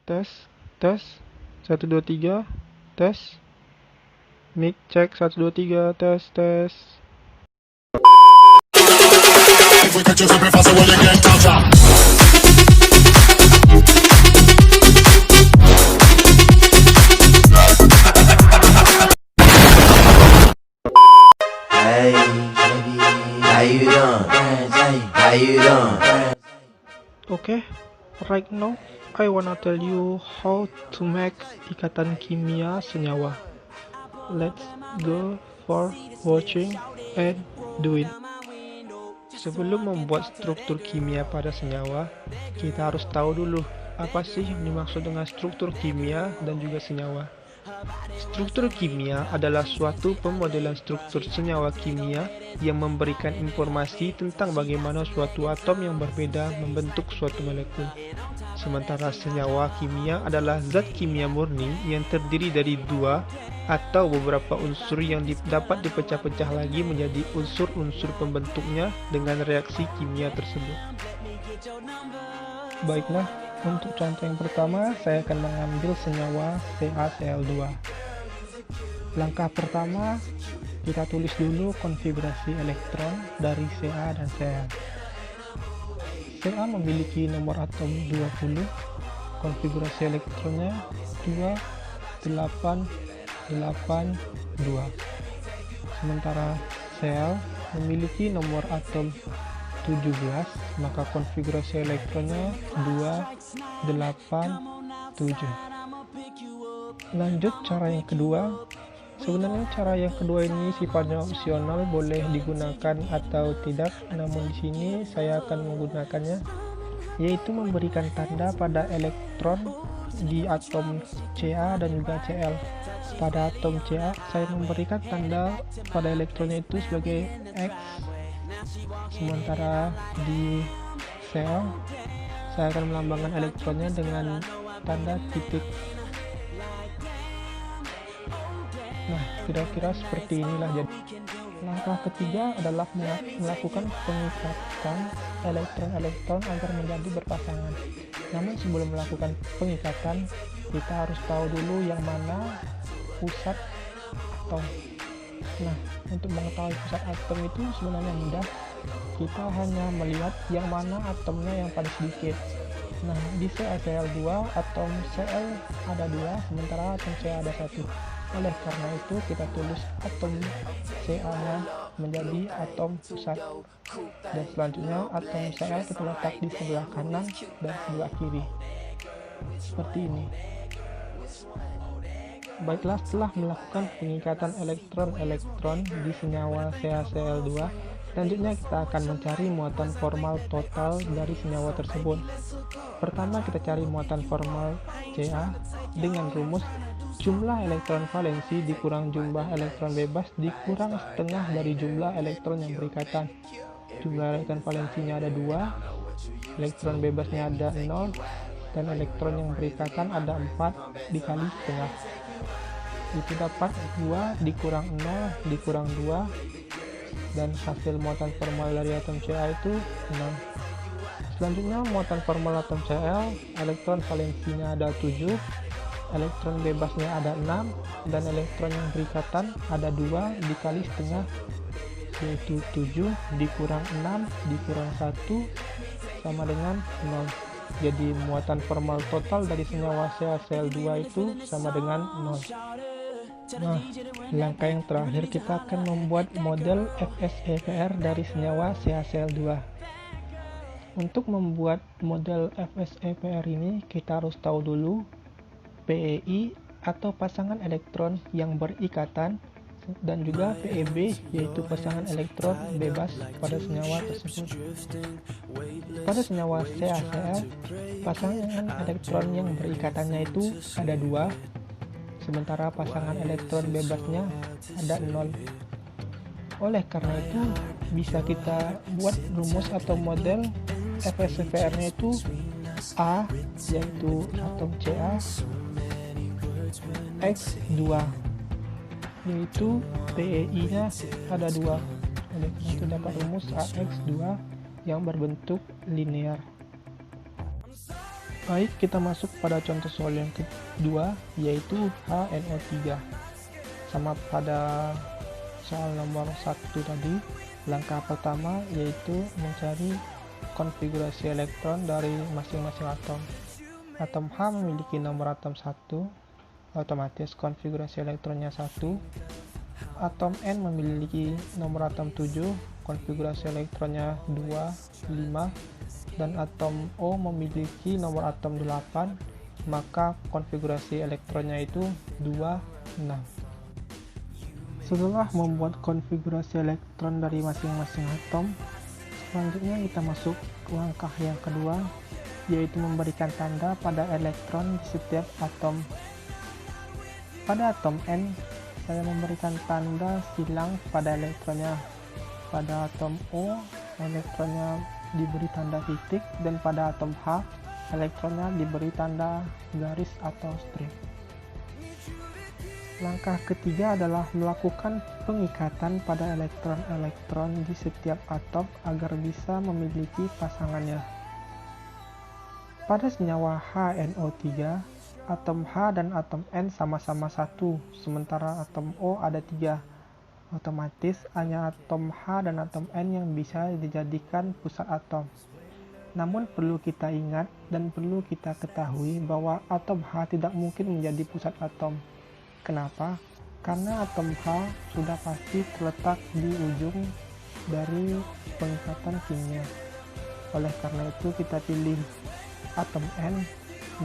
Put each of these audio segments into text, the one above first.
tes, tes, 1 2 3, tes, mic cek 1 2 3, tes, tes. Hey, baby, how you doing? How you doing? Okay, right now I wanna tell you how to make ikatan kimia senyawa. Let's go for watching and do it. Sebelum membuat struktur kimia pada senyawa, kita harus tahu dulu apa sih yang dimaksud dengan struktur kimia dan juga senyawa. Struktur kimia adalah suatu pemodelan struktur senyawa kimia yang memberikan informasi tentang bagaimana suatu atom yang berbeda membentuk suatu molekul. Sementara senyawa kimia adalah zat kimia murni yang terdiri dari dua atau beberapa unsur yang dapat dipecah-pecah lagi menjadi unsur-unsur pembentuknya dengan reaksi kimia tersebut. Baiklah, untuk contoh yang pertama saya akan mengambil senyawa CaCl2. Langkah pertama, kita tulis dulu konfigurasi elektron dari Ca dan Cl. Ca memiliki nomor atom 20, konfigurasi elektronnya 2, 8, 8, 2. Sementara Cl memiliki nomor atom 17, maka konfigurasi elektronnya 2, 8, 7. Lanjut cara yang kedua. Sebenarnya cara yang kedua ini sifatnya opsional, boleh digunakan atau tidak, namun di sini saya akan menggunakannya, yaitu memberikan tanda pada elektron di atom Ca dan juga Cl. Pada atom Ca saya memberikan tanda pada elektronnya itu sebagai X, sementara di Cl saya akan melambangkan elektronnya dengan tanda titik. Nah, kira-kira seperti inilah. Jadi langkah ketiga adalah melakukan pengikatan elektron-elektron agar menjadi berpasangan. Namun sebelum melakukan pengikatan, kita harus tahu dulu yang mana pusat atom. Nah, untuk mengetahui pusat atom itu sebenarnya mudah. Kita hanya melihat yang mana atomnya yang paling sedikit. Nah, di CaCl2 atom Cl ada 2, sementara atom Ca ada 1. Oleh karena itu kita tulis atom Ca-nya menjadi atom pusat, dan selanjutnya atom Cl kita letak di sebelah kanan dan sebelah kiri seperti ini. Baiklah, setelah melakukan pengikatan elektron-elektron di senyawa CaCl2, selanjutnya kita akan mencari muatan formal total dari senyawa tersebut. Pertama kita cari muatan formal Ca dengan rumus jumlah elektron valensi dikurang jumlah elektron bebas dikurang setengah dari jumlah elektron yang berikatan. Jumlah elektron valensinya ada 2, elektron bebasnya ada 0, dan elektron yang berikatan ada 4 dikali setengah. Itu dapat 2 dikurang 0 dikurang 2, dan hasil muatan formal dari atom Ca itu 0. Selanjutnya muatan formal atom Cl, elektron valensinya ada 7, elektron bebasnya ada 6, dan elektron yang berikatan ada 2 dikali setengah, yaitu 7 dikurang 6 dikurang 1 sama dengan 0. Jadi muatan formal total dari senyawa CaCl2 itu sama dengan 0. Nah, langkah yang terakhir kita akan membuat model FSEPR dari senyawa CaCl2. Untuk membuat model FSEPR ini kita harus tahu dulu PEI atau pasangan elektron yang berikatan, dan juga PEB yaitu pasangan elektron bebas pada senyawa tersebut. Pada senyawa CaCl, pasangan elektron yang berikatannya itu ada 2, sementara pasangan elektron bebasnya ada 0. Oleh karena itu bisa kita buat rumus atau model FSEPR-nya itu A, yaitu atom Ca, X2, yaitu PEI-nya ada 2. Oleh karena itu dapat rumus AX2 yang berbentuk linear. Baik, kita masuk pada contoh soal yang kedua, yaitu HNO3. Sama pada soal nomor 1 tadi, langkah pertama yaitu mencari konfigurasi elektron dari masing-masing atom. Atom H memiliki nomor atom 1, otomatis konfigurasi elektronnya 1. Atom N memiliki nomor atom 7, konfigurasi elektronnya 2, 5. Dan atom O memiliki nomor atom 8, maka konfigurasi elektronnya itu 2, 6. Setelah membuat konfigurasi elektron dari masing-masing atom, selanjutnya kita masuk ke langkah yang kedua, yaitu memberikan tanda pada elektron di setiap atom. Pada atom N, saya memberikan tanda silang pada elektronnya. Pada atom O, elektronnya diberi tanda titik, dan pada atom H, elektronnya diberi tanda garis atau strip. Langkah ketiga adalah melakukan pengikatan pada elektron-elektron di setiap atom agar bisa memiliki pasangannya. Pada senyawa HNO3, atom H dan atom N sama-sama 1, sementara atom O ada 3. Otomatis hanya atom H dan atom N yang bisa dijadikan pusat atom. Namun perlu kita ingat dan perlu kita ketahui bahwa atom H tidak mungkin menjadi pusat atom. Kenapa? Karena atom H sudah pasti terletak di ujung dari pengikatan kimia. Oleh karena itu kita pilih atom N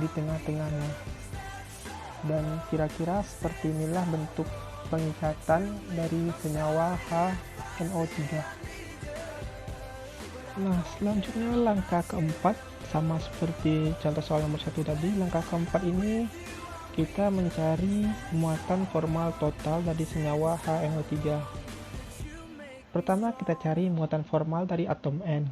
di tengah-tengahnya. Dan kira-kira seperti inilah bentuk pengikatan dari senyawa HNO3. Nah, selanjutnya langkah keempat, sama seperti contoh soal nomor 1 tadi. Langkah keempat ini kita mencari muatan formal total dari senyawa HNO3. Pertama kita cari muatan formal dari atom N.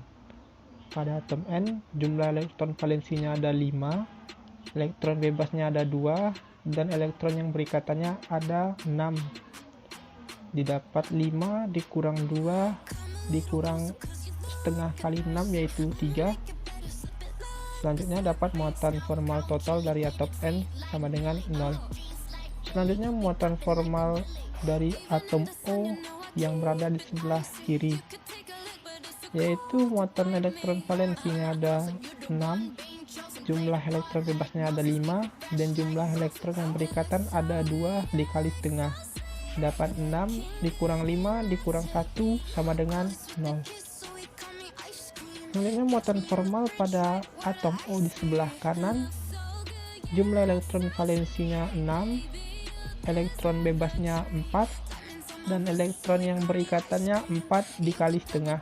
Pada atom N, jumlah elektron valensinya ada 5, elektron bebasnya ada 2, dan elektron yang berikatannya ada 6. Didapat 5 dikurang 2 dikurang setengah kali 6 yaitu 3. Selanjutnya dapat muatan formal total dari atom N sama dengan 0. Selanjutnya muatan formal dari atom O yang berada di sebelah kiri, yaitu muatan elektron valensinya ada 6, jumlah elektron bebasnya ada 5, dan jumlah elektron yang berikatan ada 2 dikali setengah. Dapat 6 dikurang 5 dikurang 1 sama dengan 0. Selanjutnya muatan formal pada atom O di sebelah kanan, jumlah elektron valensinya 6, elektron bebasnya 4, dan elektron yang berikatannya 4 dikali setengah.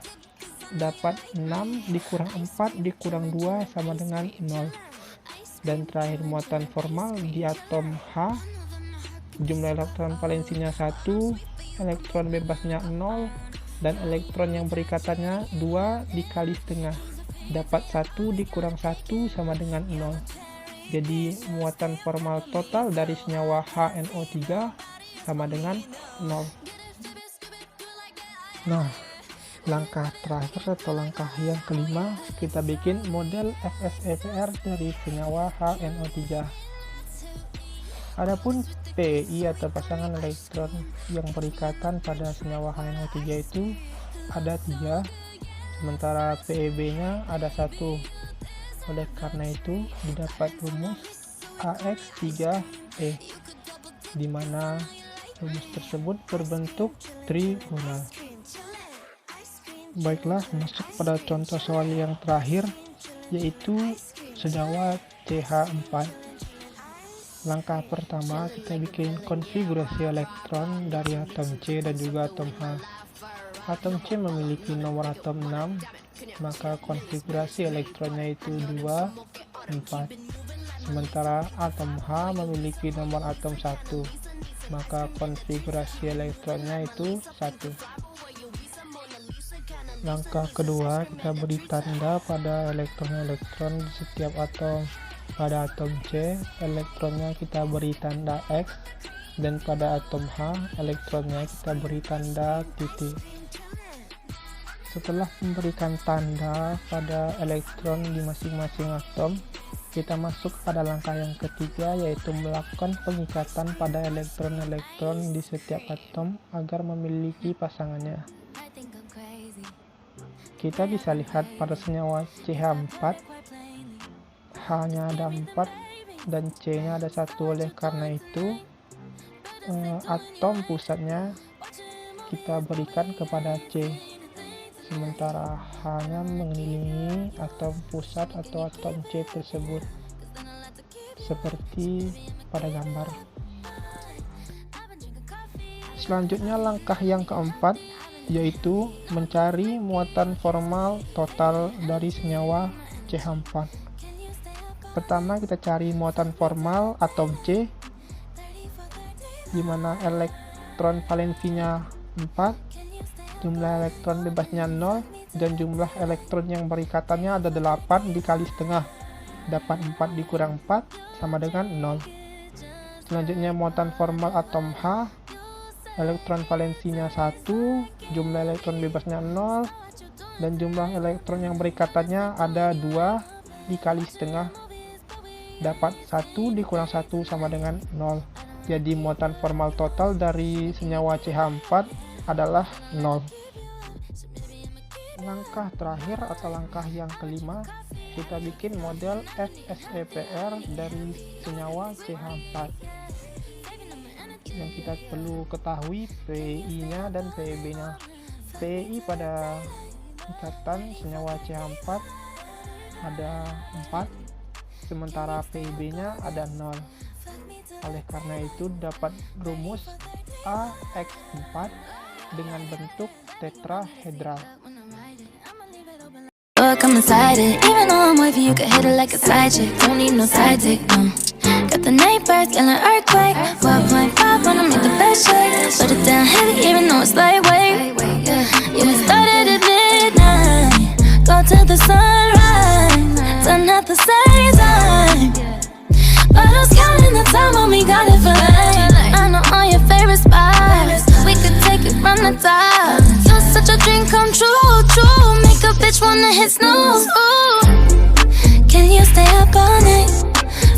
Dapat 6 dikurang 4 dikurang 2 sama dengan 0. Dan terakhir muatan formal di atom H, jumlah elektron valensinya 1, elektron bebasnya 0, dan elektron yang berikatannya 2 dikali setengah. Dapat 1 dikurang 1 sama dengan 0. Jadi muatan formal total dari senyawa HNO3 sama dengan 0. Nah, langkah terakhir atau langkah yang kelima, kita bikin model FSEPR dari senyawa HNO3. Adapun PEI atau pasangan elektron yang berikatan pada senyawa HNO3 itu ada 3, sementara PEB-nya ada 1. Oleh karena itu didapat rumus AX3E, di mana rumus tersebut berbentuk trigonal. Baiklah, masuk pada contoh soal yang terakhir, yaitu senyawa CH4. Langkah pertama, kita bikin konfigurasi elektron dari atom C dan juga atom H. Atom C memiliki nomor atom 6, maka konfigurasi elektronnya itu 2, 4. Sementara atom H memiliki nomor atom 1, maka konfigurasi elektronnya itu 1. Langkah kedua, kita beri tanda pada elektron-elektron di setiap atom. Pada atom C, elektronnya kita beri tanda X, dan pada atom H, elektronnya kita beri tanda titik. Setelah memberikan tanda pada elektron di masing-masing atom, kita masuk pada langkah yang ketiga, yaitu melakukan pengikatan pada elektron-elektron di setiap atom agar memiliki pasangannya. Kita bisa lihat pada senyawa CH4 H-nya ada 4 dan C-nya ada 1. Oleh karena itu atom pusatnya kita berikan kepada C, sementara H-nya mengelilingi atom pusat atau atom C tersebut, seperti pada gambar. Selanjutnya langkah yang keempat, yaitu mencari muatan formal total dari senyawa CH4. Pertama kita cari muatan formal atom C, di mana elektron valensinya 4, jumlah elektron bebasnya 0, dan jumlah elektron yang berikatannya ada 8 dikali setengah. Dapat 4 dikurang 4 sama dengan 0. Selanjutnya muatan formal atom H, elektron valensinya 1, jumlah elektron bebasnya 0, dan jumlah elektron yang berikatannya ada 2 dikali setengah. Dapat 1 dikurang 1 sama dengan 0. Jadi muatan formal total dari senyawa CH4 adalah 0. Langkah terakhir atau langkah yang kelima, kita bikin model FSEPR dari senyawa CH4. Yang kita perlu ketahui PI-nya dan PEB-nya. PI pada ikatan senyawa CH4 ada 4, sementara PEB-nya ada 0. Oleh karena itu dapat rumus AX4 dengan bentuk tetrahedral. Come inside it, even though I'm with you, you can hit it like a side chick. Don't need no side dick, no. Got the neighbors, feeling earthquake. 1.5 when I make the best shake. Put it down heavy, even though it's lightweight. Yeah, it started at midnight. Go to the sunrise. Done at the same time. But I was counting the time when we got it for life. I know all your favorite spots. We could take it from the top. You're such a dream come true, true. Make a bitch wanna hit snooze. Ooh. Can you stay up all night?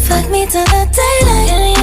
Fuck me till the daylight.